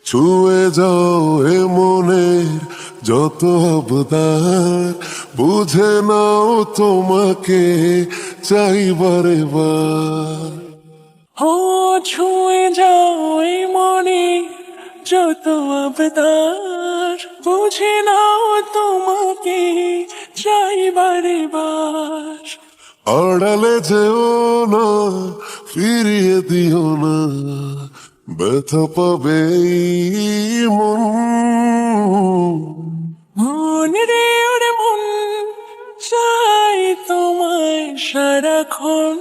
ছুঁয়ে যাও এ মনের যত আবদার, বুঝে নাও তোমাকে চাইবারে বার। ও ছুঁয়ে যাও এই মনে যত আবদার, বুঝে নাও তোমাকে চাই বারে বার। আড়ালে যেও না, ফিরিয়ে দিও না, ব্যথা পাবে এই মন। মন রে ওরে মন, চাই তোমায় সারাক্ষণ।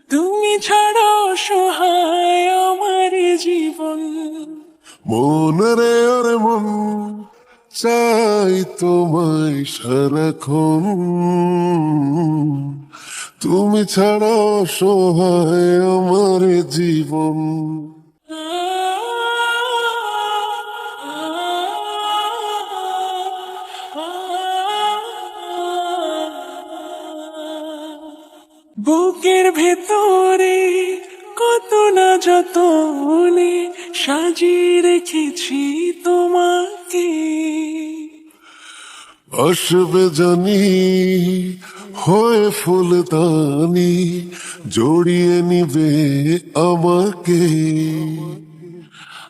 তুমি ছাড়া সহায় আমার জীবন। মন রে ওরে মন, চাই তোমায় সারাক্ষণ। তুমি ছাড়া সহায় আমার জীবন। বুকের ভেতরে কত না যতনে সাজিয়ে রেখেছি তোমাকে। আসবে জানি হয়ে ফুলদানি, জড়িয়ে নিবে আমাকে।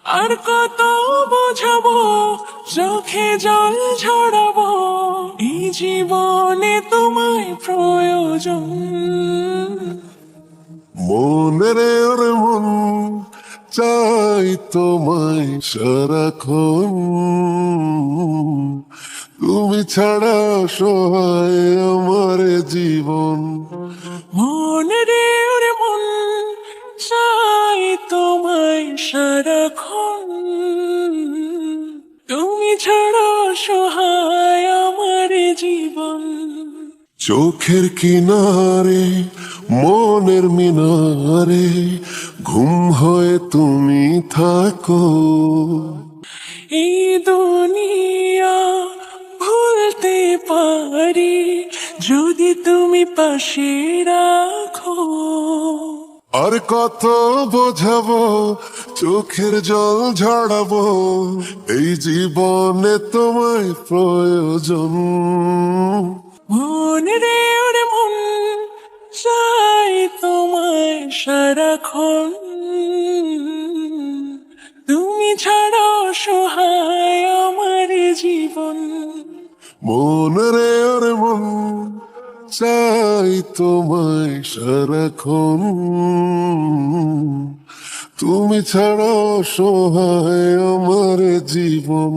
আর কত বোঝাবো, চোখে জল ঝরাবো, এই জীবনে তোমায় প্রয়োজন। মন রে ওরে মন, চাই তোমায় সারাক্ষণ। তুমি ছাড়া সহায় আমার জীবন। মন রে ওরে মন, চাই তোমায় সারাক্ষণ। তুমি ছাড়া সহায় আমার জীবন। চোখের কিনারে মনের মিনারে, ঘুম হয়ে তুমি থাকো। এই দুনিয়া ভুলতে পারি যদি তুমি পাশে রাখো। আর কত বোঝাবো, চোখের জল ঝরাবো, এই জীবনে তোমায় প্রয়োজন। মন রে ওরে মন, চাই তোমায় সারাক্ষণ। তুমি ছাড়া সহায় আমার জীবন। মন রে ওরে মন, চাই তোমায় সারাক্ষণ। তুমি ছাড়া সহায় আমার জীবন।